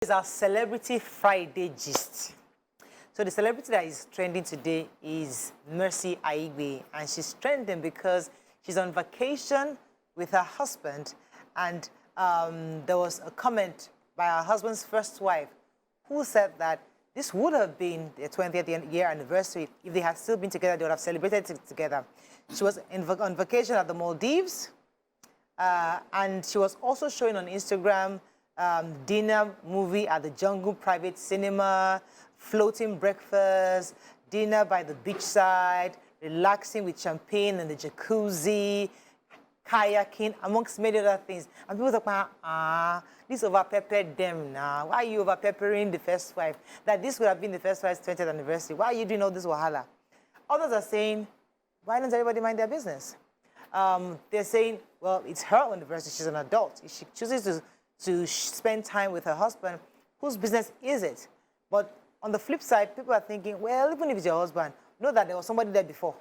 It's our Celebrity Friday gist. So the celebrity that is trending today is Mercy Aigbe, and she's trending because she's on vacation with her husband, and there was a comment by her husband's first wife who said that this would have been their 20th year anniversary. If they had still been together, they would have celebrated it together. She was on vacation at the Maldives, and she was also showing on Instagram dinner movie at the Jungle Private Cinema, floating breakfast, dinner by the beachside, relaxing with champagne in the jacuzzi, kayaking, amongst many other things. And people talk, this over-peppered them now. Why are you over-peppering the first wife? That this would have been the first wife's 20th anniversary. Why are you doing all this wahala? Others are saying, why doesn't everybody mind their business? They're saying, well, it's her anniversary. She's an adult. If she chooses to spend time with her husband, whose business is it? But on the flip side, people are thinking, well, even if it's your husband, know that there was somebody there before.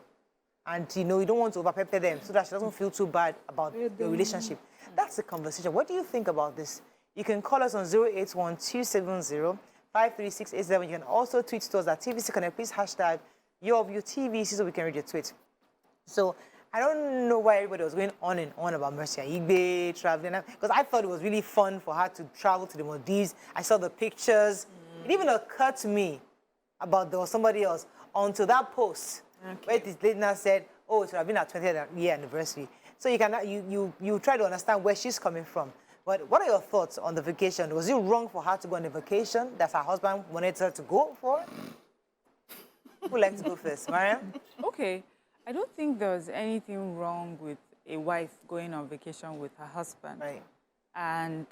And, you don't want to over-pepper them so that she doesn't feel too bad about the relationship. That's the conversation. What do you think about this? You can call us on 081-270-53687. You can also tweet to us at TVC Connect. Please hashtag your TVC so we can read your tweet. So I don't know why everybody was going on and on about Mercy Aigbe traveling, because I thought it was really fun for her to travel to the Maldives. I saw the pictures. It even occurred to me about there was somebody else until that post where this lady now said, oh, it should have been our 20th year anniversary. So you try to understand where she's coming from. But what are your thoughts on the vacation? Was it wrong for her to go on a vacation that her husband wanted her to go for? Who would like to go first, Mariam? Okay. I don't think there's anything wrong with a wife going on vacation with her husband. Right. And,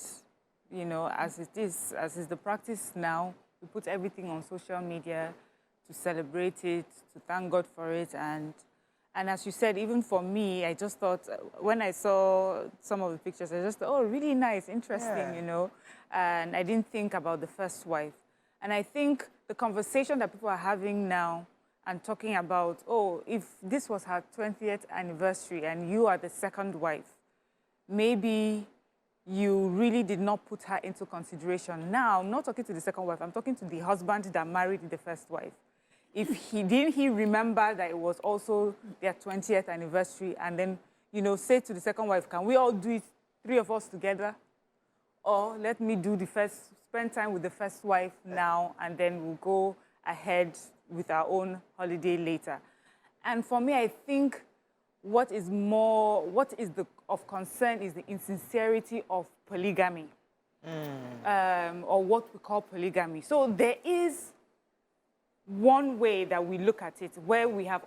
as is the practice now, we put everything on social media to celebrate it, to thank God for it. And as you said, even for me, I just thought, when I saw some of the pictures, I just thought, oh, really nice, interesting, And I didn't think about the first wife. And I think the conversation that people are having now and talking about, oh, if this was her 20th anniversary and you are the second wife, maybe you really did not put her into consideration. Now, I'm not talking to the second wife, I'm talking to the husband that married the first wife. If he remember that it was also their 20th anniversary and then, say to the second wife, can we all do it, 3 of us together? Or let me do spend time with the first wife now and then we'll go ahead with our own holiday later. And for me, I think what is of concern is the insincerity of polygamy, or what we call polygamy. So there is one way that we look at it where we're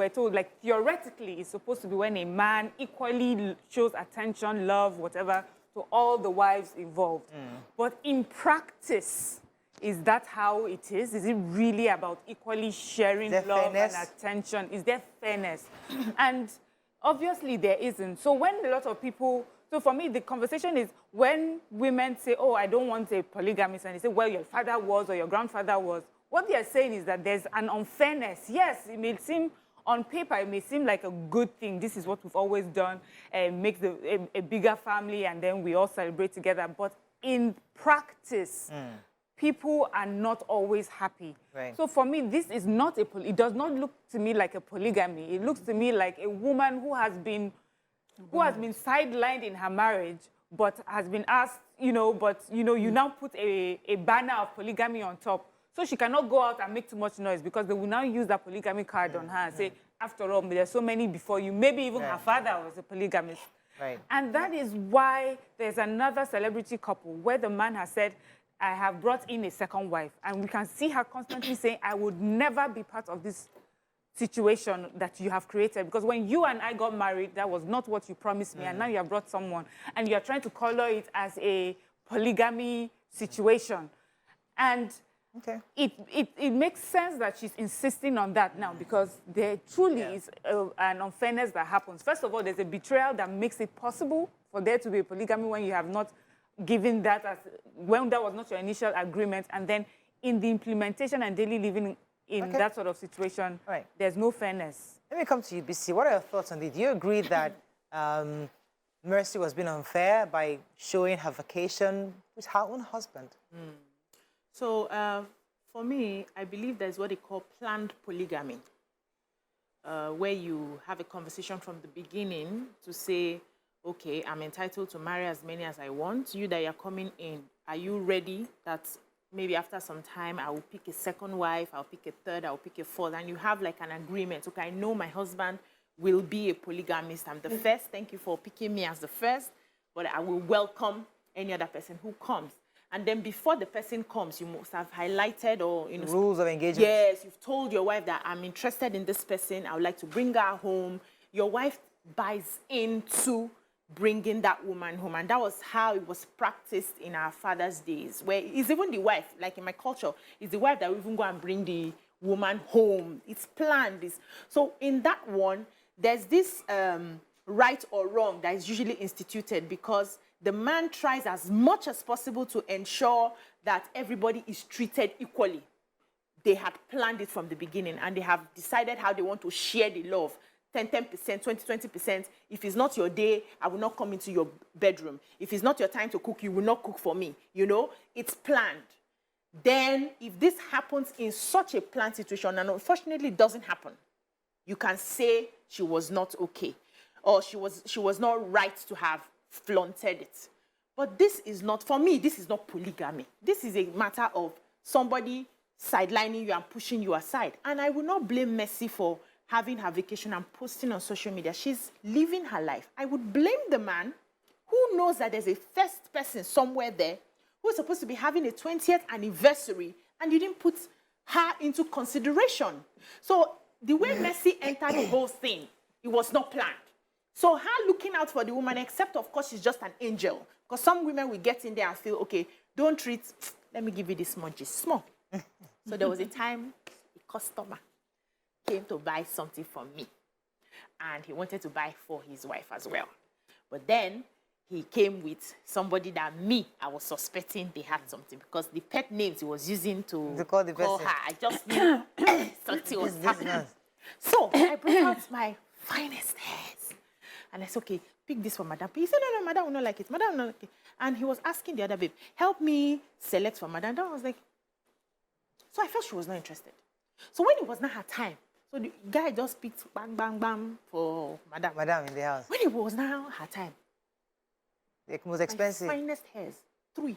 told, like, theoretically, it's supposed to be when a man equally shows attention, love, whatever, to all the wives involved. But in practice, is that how it is? Is it really about equally sharing love and attention? Is there fairness? And obviously there isn't. So when a lot of people, so for me, the conversation is when women say, oh, I don't want a polygamist, and they say, well, your father was or your grandfather was, what they are saying is that there's an unfairness. Yes, it may seem, on paper, it may seem like a good thing. This is what we've always done, make a bigger family, and then we all celebrate together. But in practice, people are not always happy. Right. So for me, this is not it does not look to me like a polygamy. It looks to me like a woman who has been sidelined in her marriage, but has been asked, you now put a banner of polygamy on top. So she cannot go out and make too much noise because they will now use that polygamy card on her and say, after all, there's so many before you. Maybe even her father was a polygamist. Right. And that is why there's another celebrity couple where the man has said, I have brought in a second wife. And we can see her constantly saying, I would never be part of this situation that you have created. Because when you and I got married, that was not what you promised me. And now you have brought someone. And you are trying to color it as a polygamy situation. And it makes sense that she's insisting on that now, because there truly is an unfairness that happens. First of all, there's a betrayal that makes it possible for there to be a polygamy when you have not given that when that was not your initial agreement. And then in the implementation and daily living in that sort of situation, there's no fairness. Let me come to you, BC. What are your thoughts on this? Do you agree that Mercy was being unfair by showing her vacation with her own husband? So for me, I believe there's what they call planned polygamy, where you have a conversation from the beginning to say, okay, I'm entitled to marry as many as I want. You that you're coming in, are you ready that maybe after some time I will pick a second wife, I'll pick a third, I'll pick a fourth, and you have like an agreement. Okay, I know my husband will be a polygamist. I'm the first. Thank you for picking me as the first, but I will welcome any other person who comes. And then before the person comes, you must have highlighted or, you know, Rules of engagement. Yes, you've told your wife that I'm interested in this person. I would like to bring her home. Your wife buys into bringing that woman home. And that was how it was practiced in our father's days, where it's even the wife, like in my culture, it's the wife that will even go and bring the woman home. It's planned. So in that one, there's this right or wrong that is usually instituted because the man tries as much as possible to ensure that everybody is treated equally. They had planned it from the beginning and they have decided how they want to share the love. 10%, 20%. If it's not your day, I will not come into your bedroom. If it's not your time to cook, you will not cook for me. You know, it's planned. Then if this happens in such a planned situation, and unfortunately it doesn't happen, you can say she was not okay or she was not right to have flaunted it. But this is not, for me, this is not polygamy. This is a matter of somebody sidelining you and pushing you aside. And I will not blame Mercy for having her vacation and posting on social media. She's living her life. I would blame the man who knows that there's a first person somewhere there who's supposed to be having a 20th anniversary and you didn't put her into consideration. So the way Mercy entered the whole thing, it was not planned. So her looking out for the woman, except of course she's just an angel. Because some women will get in there and feel, okay, don't treat, let me give you this smudges, small. So there was a time a customer came to buy something from me. And he wanted to buy for his wife as well. But then he came with somebody that I was suspecting they had something because the pet names he was using to call her. I just knew something was happening. So I brought out my finest hairs. And I said, okay, pick this for madam. He said, no, madam will not like it. Madam will not like it. And he was asking the other babe, help me select for madam. And I was like, so I felt she was not interested. So when it was not her time, so the guy just picked bang, bang, bang for madam. Madam in the house. When it was now her time, it was expensive. My finest hairs, 3.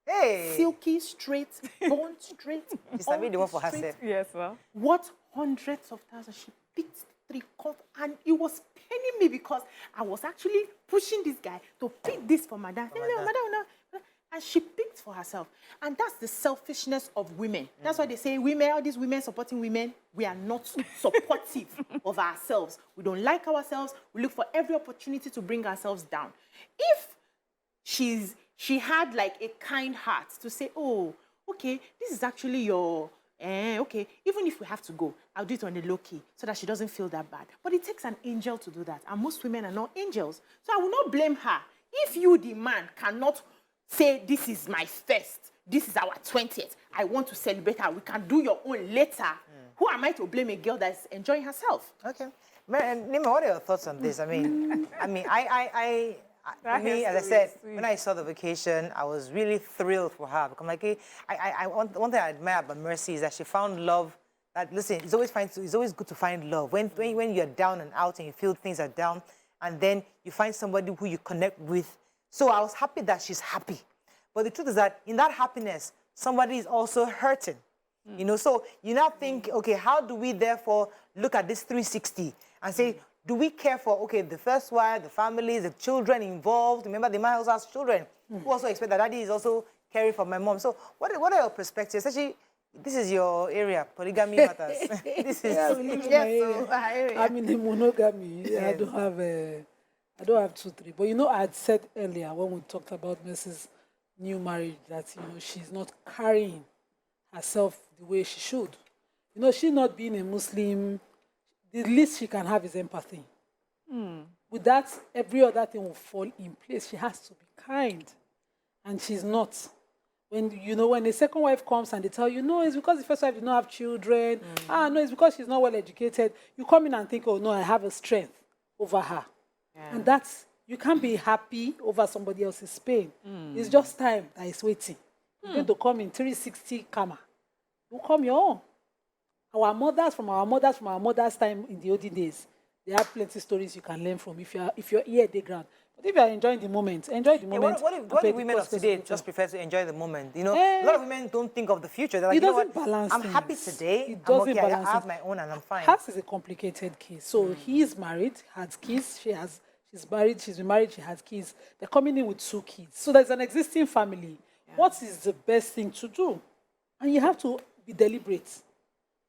Hey! Silky, straight, bone straight. She's the one for herself. Yes, well. What hundreds of thousands? She picked 3 cut, and it was paining me because I was actually pushing this guy to pick this for madam. No. And she picked for herself. And that's the selfishness of women. That's why they say women, all these women supporting women, we are not supportive of ourselves. We don't like ourselves. We look for every opportunity to bring ourselves down. If she had like a kind heart to say, oh, okay, this is actually your, okay, even if we have to go, I'll do it on the low key so that she doesn't feel that bad. But it takes an angel to do that. And most women are not angels. So I will not blame her. If you, the man, cannot say, this is my first, this is our 20th, I want to celebrate her, we can do your own later. Who am I to blame a girl that's enjoying herself? Okay. Nima, what are your thoughts on this? I mean, as I said, when I saw the vacation, I was really thrilled for her. Because like, one thing I admire about Mercy is that she found love. That, listen, it's always good to find love. When you're down and out and you feel things are down, and then you find somebody who you connect with. So I was happy that she's happy. But the truth is that in that happiness, somebody is also hurting. You know, so you now think, okay, how do we therefore look at this 360 and say, do we care for, okay, the first wife, the families, the children involved? Remember, the man also has children who also expect that daddy is also caring for my mom. So what are your perspectives? Actually, this is your area, polygamy matters. This is I'm in the monogamy. Yes. I don't have 2, 3. But you know, I had said earlier when we talked about Mercy's new marriage that, you know, she's not carrying herself the way she should. You know, she not being a Muslim, the least she can have is empathy. With that, every other thing will fall in place. She has to be kind. And she's not. When the second wife comes and they tell you, no, it's because the first wife did not have children. No, it's because she's not well educated. You come in and think, oh, no, I have a strength over her. Yeah. And You can't be happy over somebody else's pain. It's just time that is waiting. You're going to come in 360 karma. You come your own. Our mothers from our mothers' time in the olden days, they have plenty of stories you can learn from if you're here at the ground. But if you are enjoying the moment, enjoy the moment. What if women of today just prefer to enjoy the moment? You know, a lot of women don't think of the future. They're like, it doesn't balance I'm things. happy today. It doesn't I'm okay. balance I have things. my own and I'm fine. Hers is a complicated case. So he is married, has kids. She's married. She's been married. She has kids. They're coming in with 2 kids. So there's an existing family. Yeah. What is the best thing to do? And you have to be deliberate.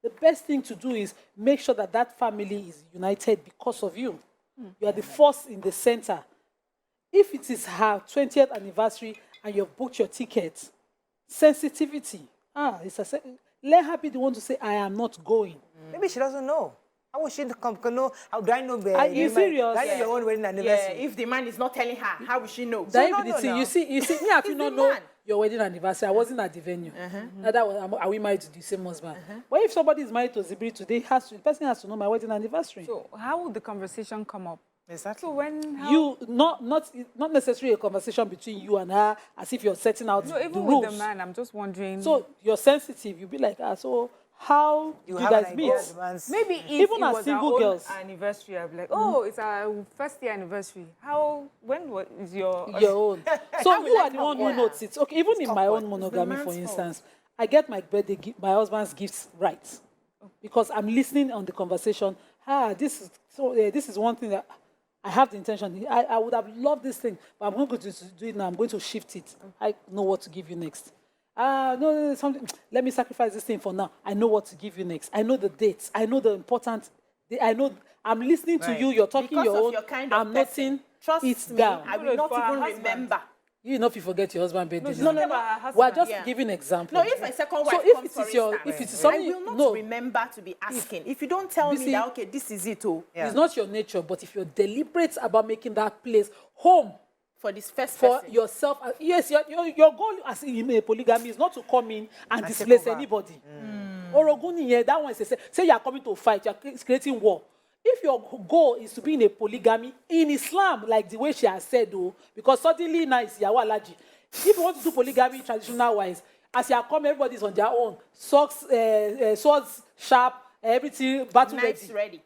The best thing to do is make sure that that family is united because of you. You are the force in the center. If it is her 20th anniversary and you've booked your ticket, sensitivity. Let her be the one to say, I am not going. Maybe she doesn't know. How would she know? How do I know? Are you serious? I know your own wedding anniversary. Yeah, if the man is not telling her, how will she know? That so the thing. You see, me, I do not know your wedding anniversary. I wasn't at the venue. Are we married to the same husband? But if somebody is married to Zibri today, the person has to know my wedding anniversary. So how would the conversation come up? Exactly. So when not necessarily a conversation between you and her, as if you're setting out the rules. With the man, I'm just wondering. So you're sensitive. You'll be like, so how do you guys meet? Maybe if even it as was single our girls anniversary, I'd be like, it's our first year anniversary. When is your own? So you are the one who notes it. Okay, even in my own monogamy, for instance, I get my my husband's gifts right because I'm listening on the conversation. This is one thing that I have the intention. I would have loved this thing, but I'm not going to do it now. I'm going to shift it. I know what to give you next. No, something. Let me sacrifice this thing for now. I know what to give you next. I know the dates. I know the important. I know. I'm listening to you. You're talking because your of own. Your kind of I'm noting. Trust it's me, down. I will not even remember. You know if you forget your husband birthday. No. We're just giving examples. No, if my second wife comes, for instance, if it's something, I will not remember to be asking. If you don't tell me that, okay, this is it, it's not your nature. But if you're deliberate about making that place home for this first for person. yourself, yes, your goal as in a polygamy is not to come in and displace anybody. Oroguni, that one is say you are coming to fight, you are creating war. If your goal is to be in a polygamy in Islam, like the way she has said, because suddenly now it's Yawa Alaji. If you want to do polygamy traditional wise, as you are coming, everybody's on their own. Socks, swords sharp, everything, battle ready.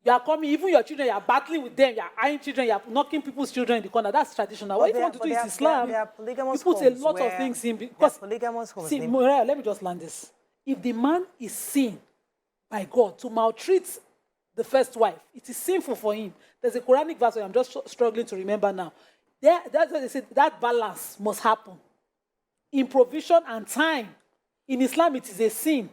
You are coming, even your children, you are battling with them, you are eyeing children, you are knocking people's children in the corner. That's traditional. What if you want to do is Islam, you put a lot of things in. Because, see, Morel, let me just land this. If the man is seen by God to maltreat the first wife, it is sinful for him. There's a Quranic verse I'm just struggling to remember now. That's what they said, that balance must happen. In provision and time. In Islam, it is a sin.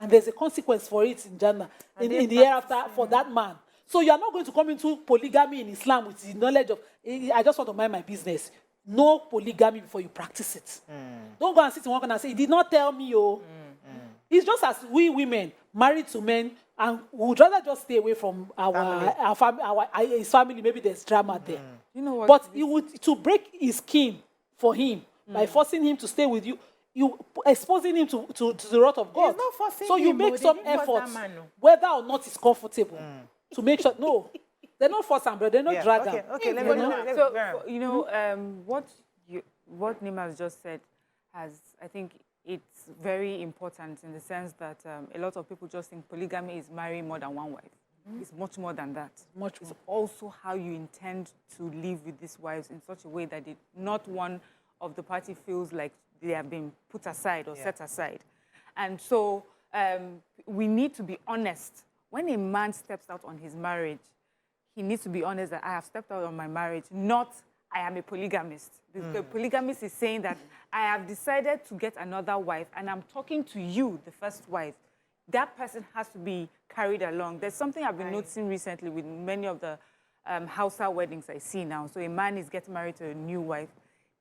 And there's a consequence for it in Jannah, in the hereafter for that man. So you are not going to come into polygamy in Islam with the knowledge of, I just want to mind my business. No polygamy before you practice it. Don't go and sit in one corner and say, he did not tell me, It's just as we women, married to men, and we would rather just stay away from his family. Maybe there's drama there. You know what? But to break his skin for him by forcing him to stay with you, you exposing him to the wrath of God. Not forcing so you him, make some effort, whether or not it's comfortable, to make sure. No, they're not force and brother. They're not drag them. Okay, let me. What Nima has just said I think it's very important in the sense that a lot of people just think polygamy is marrying more than one wife. It's much more than that. It's also how you intend to live with these wives in such a way that not one of the party feels like they have been put aside or set aside. And so we need to be honest. When a man steps out on his marriage, he needs to be honest that I have stepped out on my marriage, not I am a polygamist. The polygamist is saying that I have decided to get another wife and I'm talking to you, the first wife. That person has to be carried along. There's something I've been noticing recently with many of the Hausa weddings I see now. So a man is getting married to a new wife.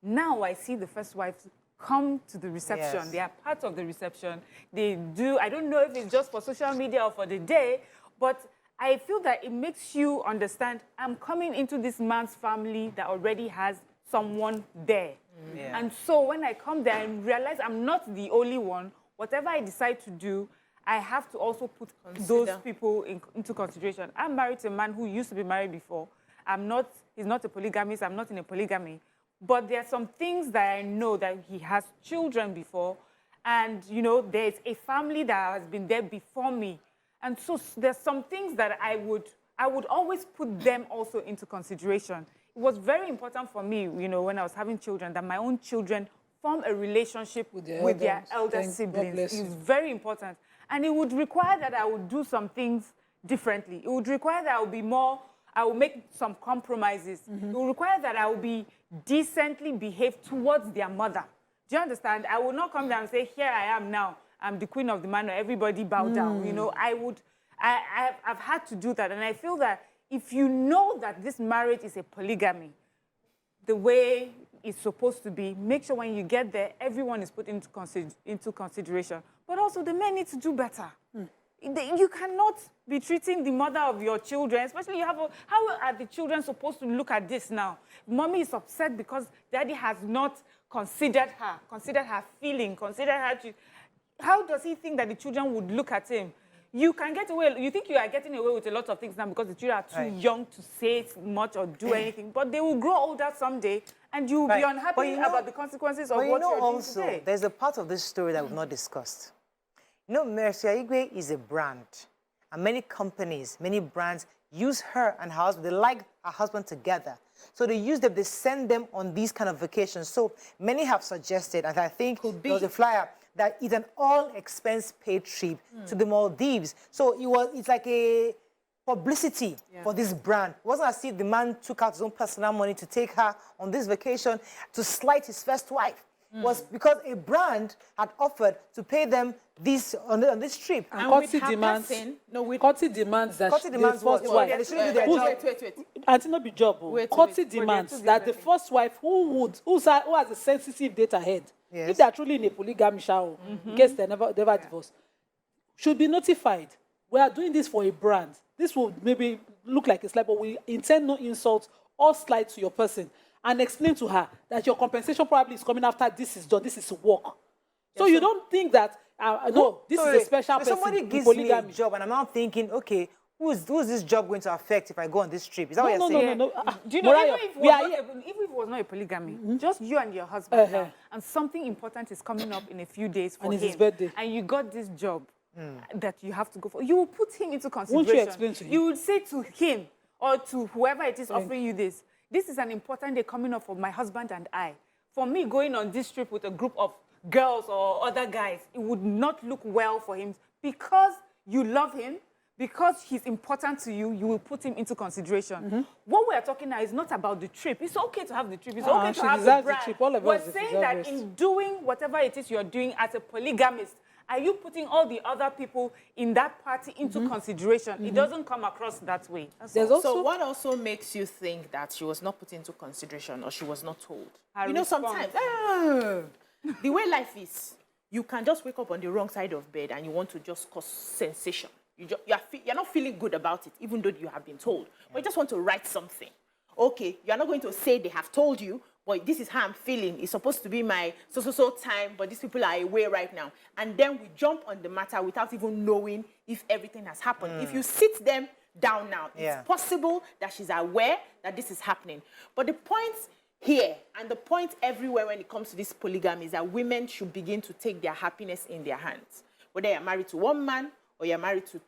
Now I see the first wife come to the reception. Yes. They are part of the reception. They do, I don't know if it's just for social media or for the day, but I feel that it makes you understand I'm coming into this man's family that already has someone there. And so when I come there and realize I'm not the only one, whatever I decide to do, I have to also put those people into consideration. I'm married to a man who used to be married before. he's not a polygamist, I'm not in a polygamy. But there are some things that I know that he has children before, and, you know, there's a family that has been there before me. And so there's some things that I would always put them also into consideration. It was very important for me, you know, when I was having children, that my own children form a relationship with their elder siblings. It's very important. And it would require that I would do some things differently. It would require that I will make some compromises. It would require that I will be decently behaved towards their mother. Do you understand? I will not come down and say, here I am now. I'm the queen of the manor. Everybody bow down. You know, I've had to do that. And I feel that if you know that this marriage is a polygamy, the way it's supposed to be, make sure when you get there, everyone is put into consideration. But also, the men need to do better. You cannot be treating the mother of your children, especially how are the children supposed to look at this now? Mommy is upset because daddy has not considered her feeling, considered her. How does he think that the children would look at him? You can get away, you think you are getting away with a lot of things now because the children are too young to say much or do anything, but they will grow older someday and you will be unhappy about the consequences of what you're doing today. There's a part of this story that we've not discussed. You know, Mercy Aigbe is a brand, and many companies, many brands use her and her husband. They like her husband together. So they use them, they send them on these kind of vacations. So many have suggested, and I think there was a flyer, that it's an all-expense-paid trip to the Maldives. So it's like a publicity for this brand. It wasn't as if the man took out his own personal money to take her on this vacation to slight his first wife. It was because a brand had offered to pay them this on this trip. And Coty demands that the first wife... Wait. Auntie, not be job. Coty demands that the first wife who has a sensitive data head, if they are truly in a polygamy shower, in case they never divorce, should be notified. We are doing this for a brand. This will maybe look like a slight, but we intend no insult or slight to your person. And explain to her that your compensation probably is coming after this is done, this is work. So you don't think that, this is a special person. Somebody gives me a job and I'm now thinking, okay, who's this job going to affect if I go on this trip? Is that what you're saying? No. Do you know, even if it was not a polygamy, just you and your husband now, and something important is coming up in a few days for him. His birthday. And you got this job that you have to go for. You will put him into consideration. Won't you explain to him? You will say to him or to whoever it is offering you this, this is an important day coming up for my husband and I. For me, going on this trip with a group of girls or other guys, it would not look well for him. Because you love him, because he's important to you, you will put him into consideration. What we are talking now is not about the trip. It's okay to have the trip. It's okay to have the brand. We're saying that in doing whatever it is you're doing as a polygamist, are you putting all the other people in that party into consideration? It doesn't come across that way. So what also makes you think that she was not put into consideration or she was not told? You know, sometimes, the way life is, you can just wake up on the wrong side of bed and you want to just cause sensation. You're not feeling good about it, even though you have been told. But you just want to write something. Okay, you're not going to say they have told you, but this is how I'm feeling. It's supposed to be my so time, but these people are away right now. And then we jump on the matter without even knowing if everything has happened. If you sit them down now, it's possible that she's aware that this is happening. But the point here and the point everywhere when it comes to this polygamy is that women should begin to take their happiness in their hands. Whether you're married to one man or you're married to,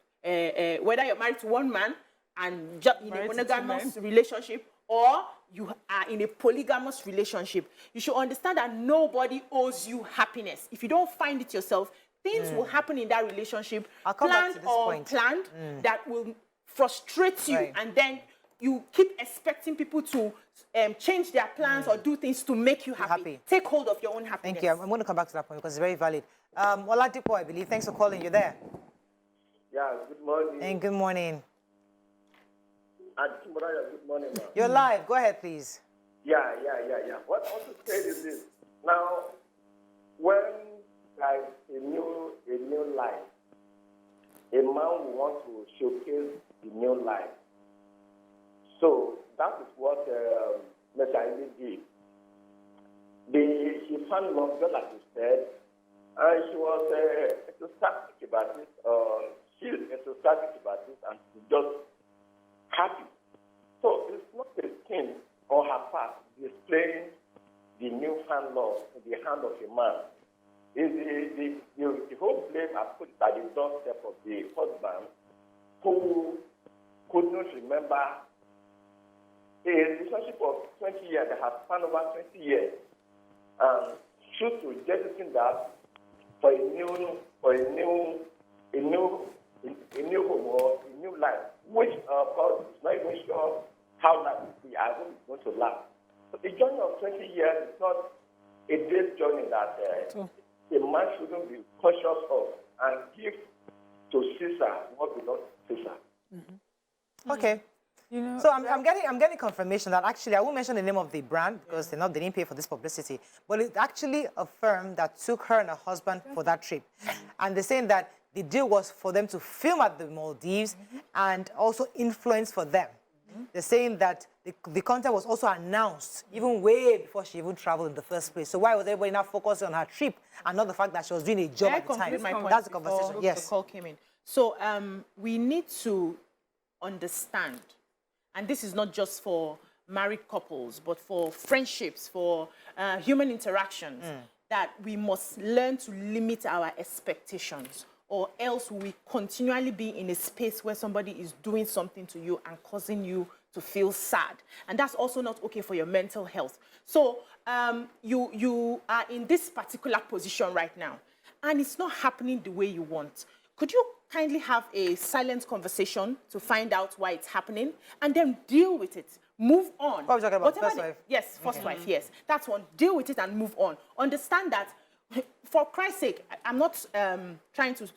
whether you're married to one man and in a monogamous relationship, or you are in a polygamous relationship, you should understand that nobody owes you happiness. If you don't find it yourself, things will happen in that relationship, planned or unplanned, that will frustrate you. And then you keep expecting people to change their plans or do things to make you happy. Take hold of your own happiness. Thank you. I'm going to come back to that point because it's very valid. Oladipo, I believe. Thanks for calling. You're there. Yeah, good morning. And good morning. Good morning, ma'am. You're live. Go ahead, please. Yeah. What I want to say is this. Now, when there is a new life, a man will want to showcase the new life. So that is what Mercy Aigbe did. She found love, just like you said, and she was enthusiastic about this. She is enthusiastic about this, and she's just happy. So it's not love in the hand of a man, the whole blame are put at the doorstep of the husband who couldn't remember a relationship of 20 years that has spanned over 20 years, and choose to jettison that for a new home or a new life, which of course is not even sure how life we are going to last. So the journey of 20 years is not a day's journey that a man shouldn't be conscious of and give to Caesar what belongs to Caesar. Okay. You know, So I'm getting confirmation that actually I won't mention the name of the brand because they didn't pay for this publicity, but it's actually a firm that took her and her husband for that trip, and they're saying that the deal was for them to film at the Maldives and also influence for them. They're saying that the content was also announced even way before she even traveled in the first place. So why was everybody now focusing on her trip and not the fact that she was doing a job at the time? That's the conversation. Yes. The call came in. So we need to understand, and this is not just for married couples, but for friendships, for human interactions, that we must learn to limit our expectations, or else we continually be in a space where somebody is doing something to you and causing you to feel sad. And that's also not okay for your mental health. So you are in this particular position right now, and it's not happening the way you want. Could you kindly have a silent conversation to find out why it's happening, and then deal with it? Move on. What are we talking about? First wife? Yes, first wife, yes. That's one. Deal with it and move on. Understand that, for Christ's sake, I'm not trying to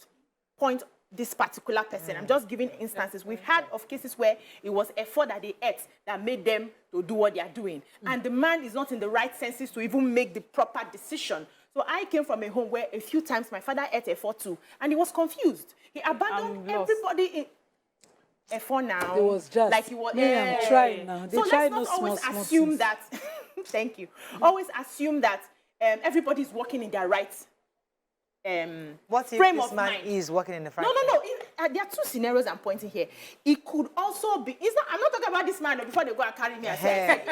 point this particular person. I'm just giving instances. We've heard of cases where it was effort that they ate that made them to do what they are doing. And the man is not in the right senses to even make the proper decision. So I came from a home where a few times my father ate effort too, and he was confused. He abandoned everybody in effort now. It was just like he was. I'm trying now. They So try let's not always small assume things. that. Thank you. Always assume that everybody's working in their right What if frame this of man mind. is working in the front? No. There are two scenarios I'm pointing here. It could also be. I'm not talking about this man before they go and carry me and say,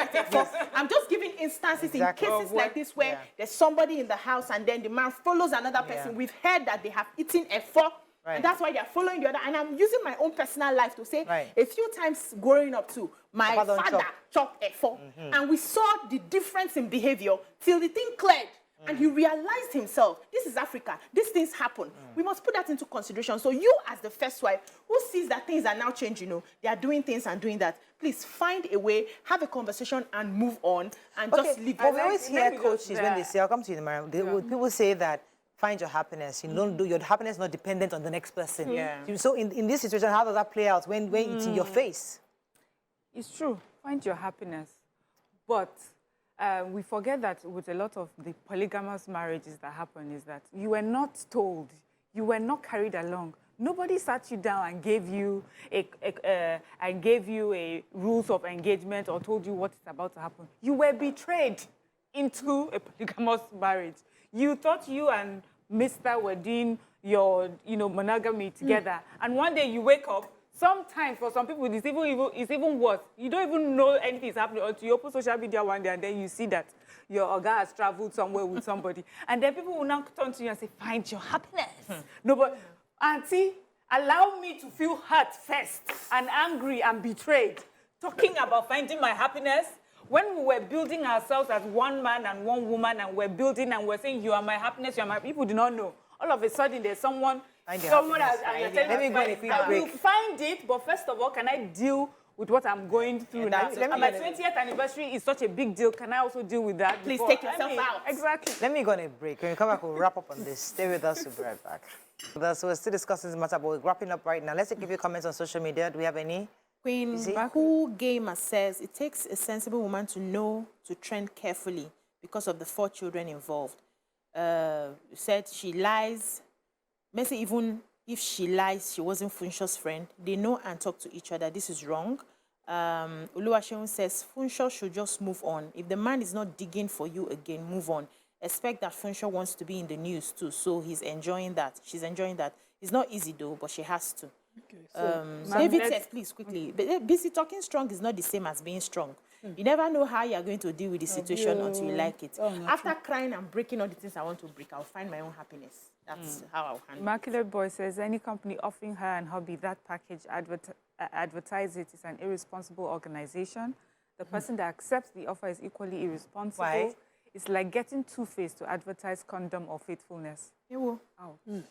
I'm just giving instances in cases like this where there's somebody in the house and then the man follows another person. We've heard that they have eaten a fork. Right. And that's why they're following the other. And I'm using my own personal life to say, a few times growing up too, my father chopped a fork. And we saw the difference in behavior till the thing cleared. And he realized himself, this is Africa, these things happen. We must put that into consideration. So you, as the first wife, who sees that things are now changing, they are doing things and doing that, please find a way, have a conversation and move on and just leave it. But we always hear coaches when they say, I'll come to you in a minute, people say that find your happiness. You don't do your happiness not dependent on the next person. So in this situation, how does that play out when it's in your face? It's true. Find your happiness. But we forget that with a lot of the polygamous marriages that happen is that you were not told, you were not carried along. Nobody sat you down and gave you a rules of engagement or told you what is about to happen. You were betrayed into a polygamous marriage. You thought you and Mr. were doing your monogamy together, and one day you wake up. Sometimes for some people it's even worse. You don't even know anything is happening until you open social media one day and then you see that your oga has traveled somewhere with somebody. And then people will now turn to you and say, find your happiness. No, but auntie, allow me to feel hurt first and angry and betrayed. Talking about finding my happiness, when we were building ourselves as one man and one woman and we're building and we're saying, you are my happiness, you are my... People do not know. All of a sudden there's someone Let me go on a quick break. I will find it, but first of all, can I deal with what I'm going through now? My 20th anniversary is such a big deal. Can I also deal with that? Please take yourself out. Exactly. Let me go on a break. When we come back, we'll wrap up on this. Stay with us. We'll be right back. So we're still discussing this matter, but we're wrapping up right now. Let's take a few comments on social media. Do we have any? Queen Cool Gamer says, it takes a sensible woman to know to tread carefully because of the 4 children involved. Said she lies. Mercy, even if she lies, she wasn't Funsho's friend. They know and talk to each other. This is wrong. Oluwaseun says, Funsho should just move on. If the man is not digging for you again, move on. Expect that Funsho wants to be in the news too, so he's enjoying that. She's enjoying that. It's not easy though, but she has to. Okay, so David says, please, quickly. Busy talking strong is not the same as being strong. You never know how you're going to deal with the situation until you like it. After crying and breaking all the things I want to break, I'll find my own happiness. That's how I'll handle it. Immaculate Boy says, any company offering her and hubby that package advertise it is an irresponsible organization. The person that accepts the offer is equally irresponsible. Why? It's like getting Two-Face to advertise condom or faithfulness. Ouch.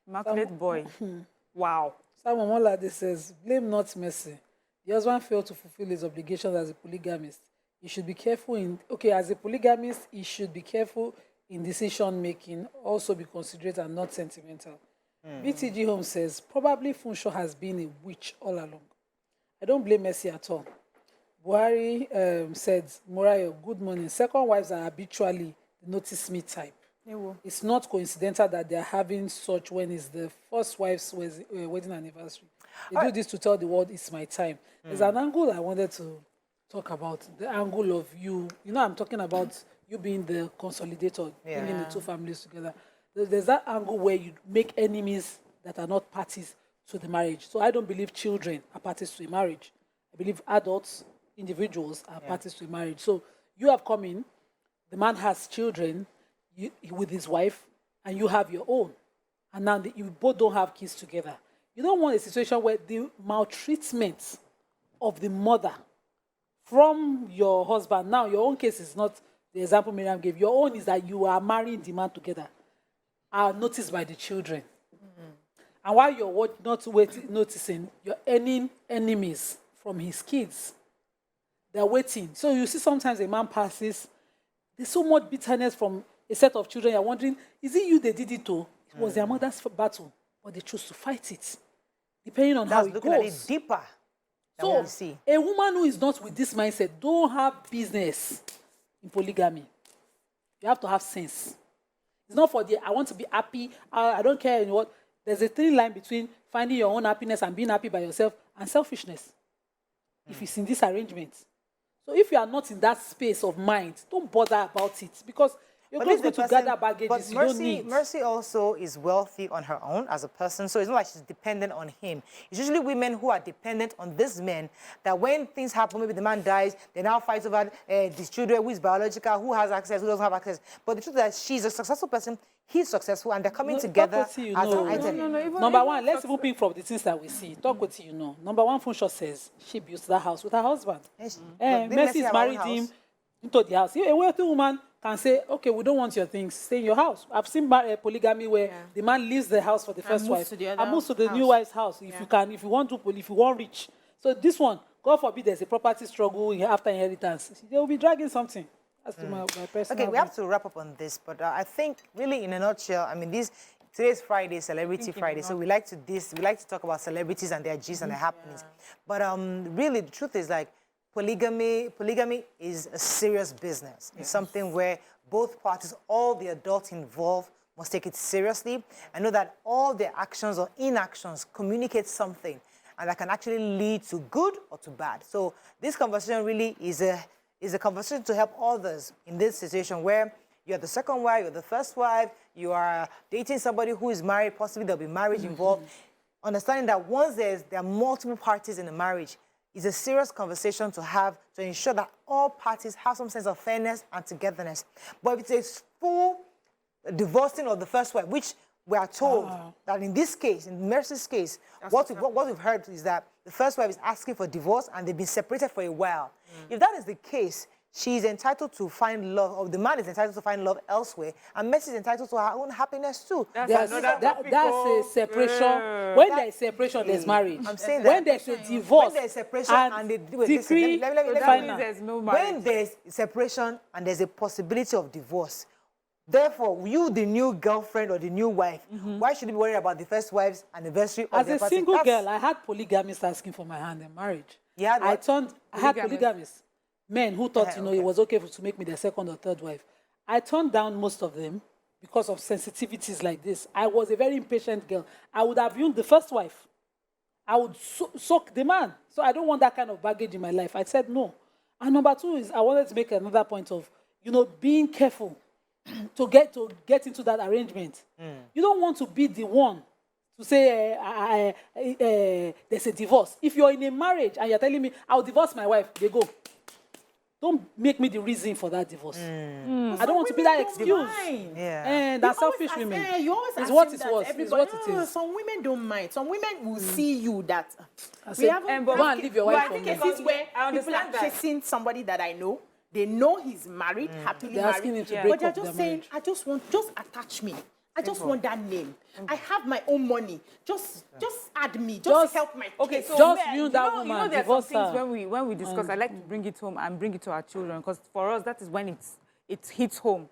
Immaculate Boy. Wow. Someone Molade says, blame not Mercy. The husband failed to fulfill his obligations as a polygamist. He should be careful as a polygamist, he should be careful in decision-making, also be considerate and not sentimental. BTG Home says, probably Funsho has been a witch all along. I don't blame Mercy at all. Buhari said, Morayo, good morning. Second wives are habitually the notice me type. It's not coincidental that they're having such when it's the first wife's wedding anniversary. They do this to tell the world it's my time. There's an angle I wanted to talk about, the angle of you. You know, I'm talking about you being the consolidator, bringing the two families together. There's that angle where you make enemies that are not parties to the marriage. So I don't believe children are parties to a marriage. I believe adults, individuals are parties to a marriage. So you have come in, the man has children with his wife, and you have your own. And now you both don't have kids together. You don't want a situation where the maltreatment of the mother from your husband, now your own case is not the example Miriam gave. Your own is that you are marrying the man together, are noticed by the children. And while you're not noticing, you're earning enemies from his kids. They're waiting. So you see sometimes a man passes, there's so much bitterness from a set of children. You're wondering, is it you they did it to? It was their mother's battle, but they chose to fight it. Depending on how it goes. Looking at it deeper. So a woman who is not with this mindset don't have business in polygamy. You have to have sense. It's not for I want to be happy, I don't care in what. There's a thin line between finding your own happiness and being happy by yourself and selfishness. If it's in this arrangement. So if you are not in that space of mind, don't bother about it because you're going to gather baggages you don't need. Mercy also is wealthy on her own as a person, so it's not like she's dependent on him. It's usually women who are dependent on this man that when things happen, maybe the man dies, they now fight over these children, who is biological, who has access, who doesn't have access. But the truth is that she's a successful person, he's successful, and they're coming together as an item. Number one, let's even pick from the things that we see. Talk what you know. Number one, Funsho says she built that house with her husband. Mercy's married him into the house. A wealthy woman can say, okay, we don't want your things, stay in your house. I've seen polygamy where the man leaves the house for the first wife and moves to the new wife's house if you want rich. So this one, God forbid there's a property struggle after inheritance. They will be dragging something. That's my personal Okay, we have to wrap up on this, but I think really in a nutshell, I mean, today's Friday, Celebrity Friday, so we like to talk about celebrities and their gist and their happenings. But really, the truth is like, polygamy is a serious business. It's something where both parties, all the adults involved, must take it seriously and know that all their actions or inactions communicate something and that can actually lead to good or to bad. So this conversation really is a conversation to help others in this situation where you're the second wife, you're the first wife, you are dating somebody who is married, possibly there'll be marriage involved. Understanding that once there are multiple parties in the marriage, it's a serious conversation to have to ensure that all parties have some sense of fairness and togetherness. But if it's a full divorcing of the first wife, which we are told that in this case, in Mercy's case, what we've heard is that the first wife is asking for divorce and they've been separated for a while. If that is the case, she's entitled to find love, or the man is entitled to find love elsewhere, and Mercy is entitled to her own happiness too. That's a separation. When there's separation, there's marriage. I'm saying that. When there's a divorce, when there's separation and there's no marriage. When there's separation and there's a possibility of divorce, therefore, you, the new girlfriend or the new wife, why should you be worried about the first wife's anniversary? As a single girl, I had polygamists asking for my hand in marriage. Yeah, I had polygamists. Men who thought, it was okay to make me their second or third wife. I turned down most of them because of sensitivities like this. I was a very impatient girl. I would have been the first wife. I would soak the man. So I don't want that kind of baggage in my life. I said no. And number two is I wanted to make another point of, being careful to get into that arrangement. You don't want to be the one to say there's a divorce. If you're in a marriage and you're telling me, I'll divorce my wife, they go. don't make me the reason for that divorce. I Some don't want to be women that don't excuse. mind. Yeah. And that's You always selfish women. You always It's assume what it that was. It's everybody- what it is. Some women don't mind. Some women will see you that I we said, haven't. but go and leave your wife I for think me. cases where I people are understand that. chasing somebody that I know. They know he's married, happily They're asking him married, to Yeah. break but they're up just their saying, marriage. "I just want, just attach me. I just want that name. I have my own money. Just add me. Just help my Okay, case." so Just men, ruin that you know woman, there are some divorce things her. when we discuss, I like to bring it home and bring it to our children, because for us that is when it hits home.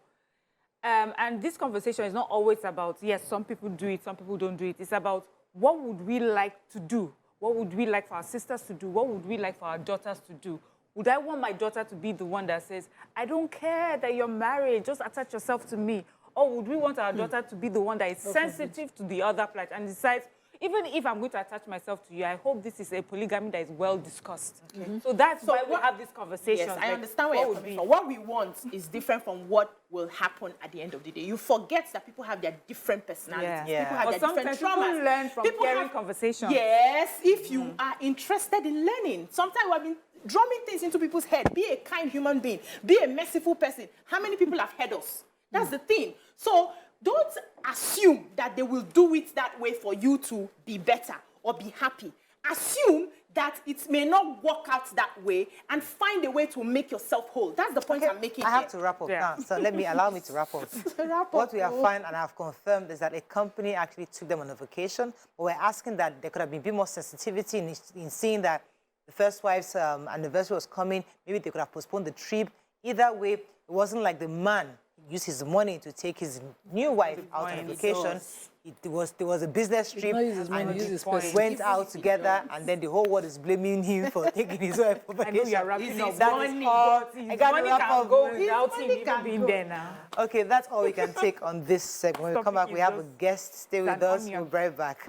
And this conversation is not always about, yes, some people do it, some people don't do it. It's about what would we like to do? What would we like for our sisters to do? What would we like for our daughters to do? Would I want my daughter to be the one that says, I don't care that you're married, just attach yourself to me? Or would we want our daughter to be the one that is sensitive to the other plight and decides, even if I'm going to attach myself to you, I hope this is a polygamy that is well discussed. So that's why we have this conversation. Yes, I understand where you're coming from. What we want is different from what will happen at the end of the day. You forget that people have their different personalities. Yeah. People have But their different sometimes traumas. people learn from hearing conversations. Yes, if you are interested in learning. Sometimes we have been drumming things into people's head. Be a kind human being. Be a merciful person. How many people have heard us? That's the thing. So don't assume that they will do it that way for you to be better or be happy. Assume that it may not work out that way and find a way to make yourself whole. That's the point I'm making I have here. to wrap up Yeah. now, so allow me to wrap up. What we have found and have confirmed is that a company actually took them on a vacation, but we're asking that there could have been a bit more sensitivity in seeing that the first wife's anniversary was coming. Maybe they could have postponed the trip. Either way, it wasn't like the man used his money to take his new wife out on a vacation. There was a business trip, not use his money, and use his they person. went out together, and then the whole world is blaming him for taking his wife on I vacation. know you're wrapping up. That Money, is all. but his I got to money wrap can up. go without him money even can being go. there now. Okay, that's all we can take on this segment. When we come back, we have a guest. Stay with an us. onion. We'll be right back.